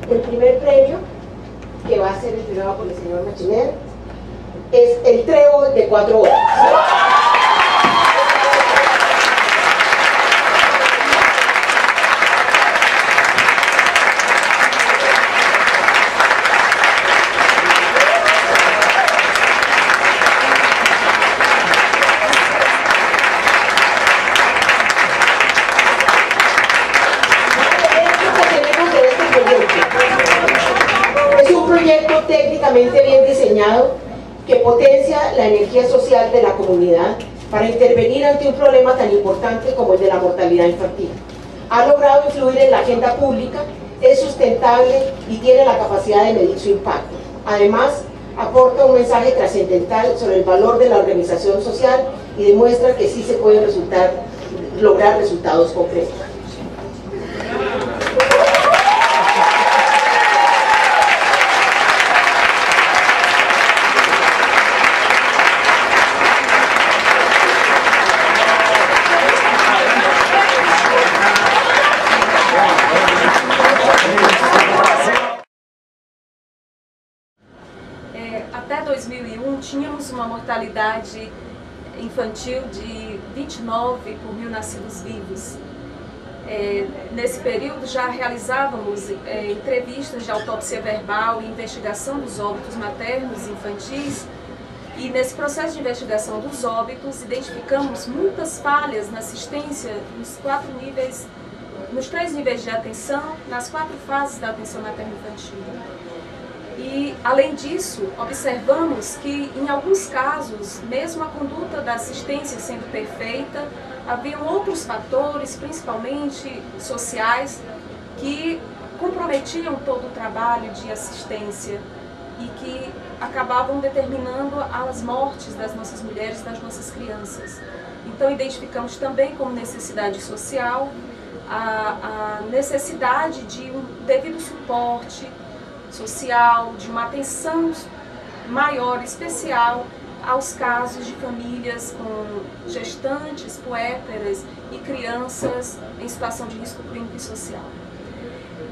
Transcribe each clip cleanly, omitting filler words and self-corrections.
El primer premio, que va a ser entregado por el señor Machiner, es el trébol de 4 horas. Técnicamente bien diseñado que potencia la energía social de la comunidad para intervenir ante un problema tan importante como el de la mortalidad infantil. Ha logrado influir en la agenda pública, es sustentable y tiene la capacidad de medir su impacto. Además, aporta un mensaje trascendental sobre el valor de la organización social y demuestra que sí se pueden lograr resultados concretos. Até 2001 tínhamos uma mortalidade infantil de 29 por 1000 nascidos vivos. Nesse período já realizávamos entrevistas de autópsia verbal e investigação dos óbitos maternos e infantis, e nesse processo de investigação dos óbitos identificamos muitas falhas na assistência nos 3 níveis de atenção, nas 4 fases da atenção materno-infantil. E, além disso, observamos que, em alguns casos, mesmo a conduta da assistência sendo perfeita, haviam outros fatores, principalmente sociais, que comprometiam todo o trabalho de assistência e que acabavam determinando as mortes das nossas mulheres e das nossas crianças. Então, identificamos também como necessidade social a necessidade de um devido suporte social, de uma atenção maior, especial, aos casos de famílias com gestantes, puérperas e crianças em situação de risco clínico e social.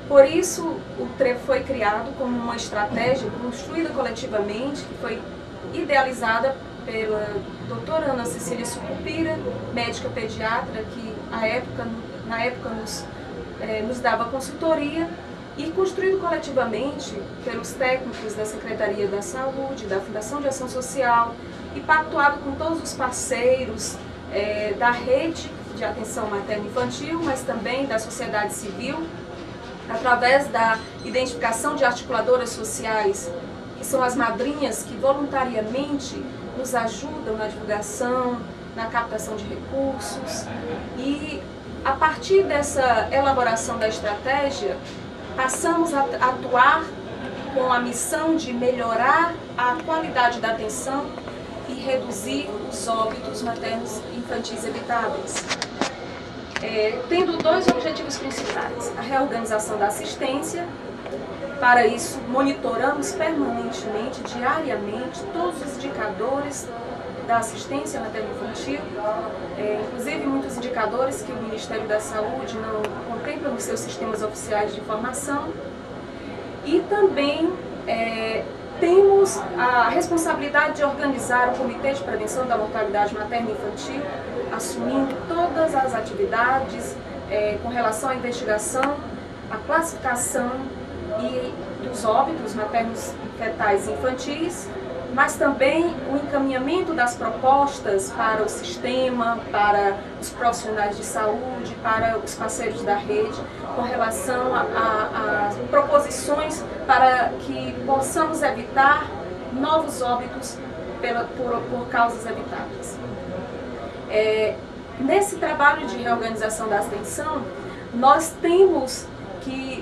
Por isso, o TREV foi criado como uma estratégia construída coletivamente, que foi idealizada pela doutora Ana Cecília Sucupira, médica pediatra, que na época nos dava consultoria, e construído coletivamente pelos técnicos da Secretaria da Saúde, da Fundação de Ação Social, e pactuado com todos os parceiros da rede de atenção materno-infantil, mas também da sociedade civil, através da identificação de articuladoras sociais, que são as madrinhas que voluntariamente nos ajudam na divulgação, na captação de recursos. E a partir dessa elaboração da estratégia, passamos a atuar com a missão de melhorar a qualidade da atenção e reduzir os óbitos maternos infantis evitáveis. Tendo 2 objetivos principais: a reorganização da assistência. Para isso, monitoramos permanentemente, diariamente, todos os indicadores da assistência materno-infantil, inclusive muitos indicadores que o Ministério da Saúde não contempla nos seus sistemas oficiais de informação. E também temos a responsabilidade de organizar o Comitê de Prevenção da Mortalidade Materno-Infantil, assumindo todas as atividades com relação à investigação, à classificação dos óbitos maternos, fetais e infantis, mas também o encaminhamento das propostas para o sistema, para os profissionais de saúde, para os parceiros da rede, com relação a proposições para que possamos evitar novos óbitos por causas evitáveis. Nesse trabalho de reorganização da atenção, nós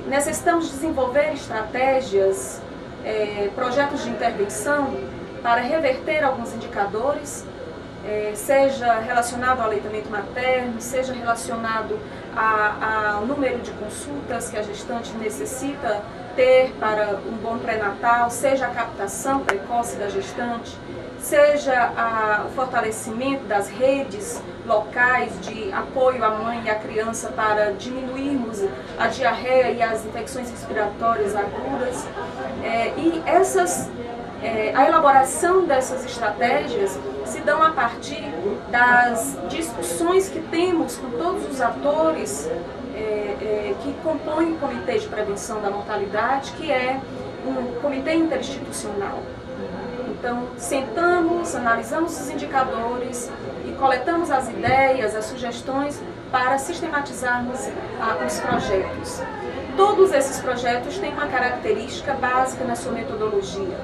necessitamos desenvolver estratégias, projetos de intervenção para reverter alguns indicadores, seja relacionado ao aleitamento materno, seja relacionado ao número de consultas que a gestante necessita ter para um bom pré-natal, seja a captação precoce da gestante, seja o fortalecimento das redes locais de apoio à mãe e à criança para diminuirmos a diarreia e as infecções respiratórias agudas. A elaboração dessas estratégias se dão a partir das discussões que temos com todos os atores que compõem o Comitê de Prevenção da Mortalidade, que é um comitê interinstitucional. Então, sentamos, analisamos os indicadores e coletamos as ideias, as sugestões para sistematizarmos os projetos. Todos esses projetos têm uma característica básica na sua metodologia.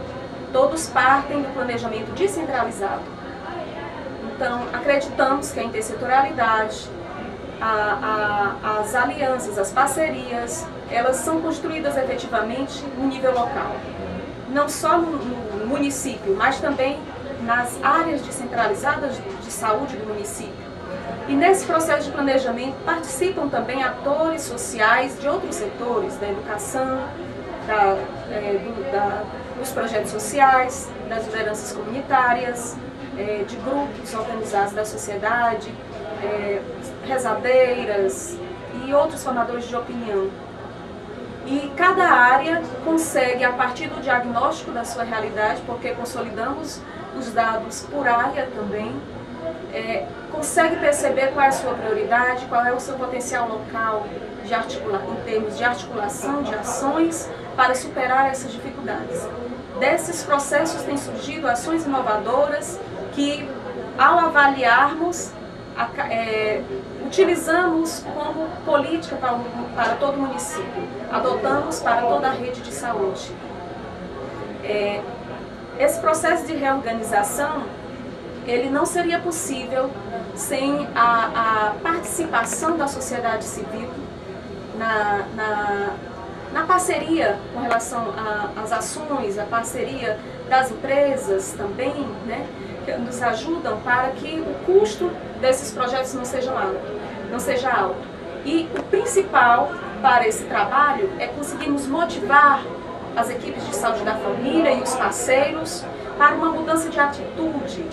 Todos partem do planejamento descentralizado. Então, acreditamos que a intersetorialidade, as alianças, as parcerias, elas são construídas efetivamente no nível local. Não só no município, mas também nas áreas descentralizadas de saúde do município. E nesse processo de planejamento participam também atores sociais de outros setores, da educação, dos projetos sociais, das lideranças comunitárias, de grupos organizados da sociedade, rezadeiras e outros formadores de opinião. E cada área consegue, a partir do diagnóstico da sua realidade, porque consolidamos os dados por área também, consegue perceber qual é a sua prioridade, qual é o seu potencial local em termos de articulação de ações para superar essas dificuldades. Desses processos têm surgido ações inovadoras que, ao avaliarmos, utilizamos como política para todo o município, adotamos para toda a rede de saúde. Esse processo de reorganização, ele não seria possível sem a participação da sociedade civil na parceria com relação às ações, a parceria das empresas também, né, que nos ajudam para que o custo desses projetos não seja alto. E o principal para esse trabalho é conseguirmos motivar as equipes de saúde da família e os parceiros para uma mudança de atitude.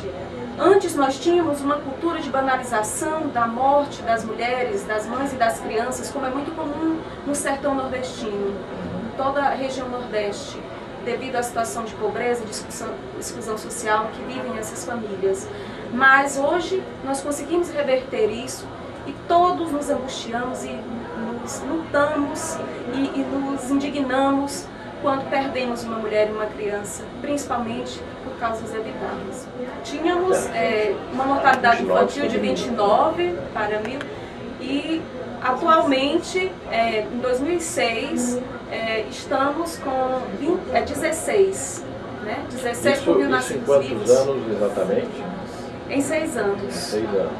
Antes nós tínhamos uma cultura de banalização da morte das mulheres, das mães e das crianças, como é muito comum no sertão nordestino, em toda a região nordeste, devido à situação de pobreza, de exclusão social que vivem essas famílias. Mas hoje nós conseguimos reverter isso e todos nos angustiamos e nos lutamos e nos indignamos quando perdemos uma mulher e uma criança, principalmente por causas evitáveis. Tínhamos uma mortalidade infantil de 29 para 1000 e atualmente, em 2006, estamos com 16, né? 16 por mil nascidos vivos. Em quantos anos exatamente? Em 6 anos. 6 anos.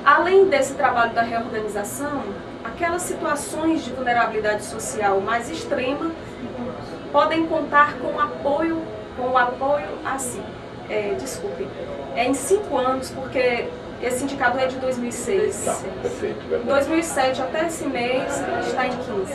Além desse trabalho da reorganização, aquelas situações de vulnerabilidade social mais extrema podem contar com o apoio assim. Em 5 anos, porque esse indicador é de 2006. Tá, perfeito, verdade. 2007 até esse mês está em 15.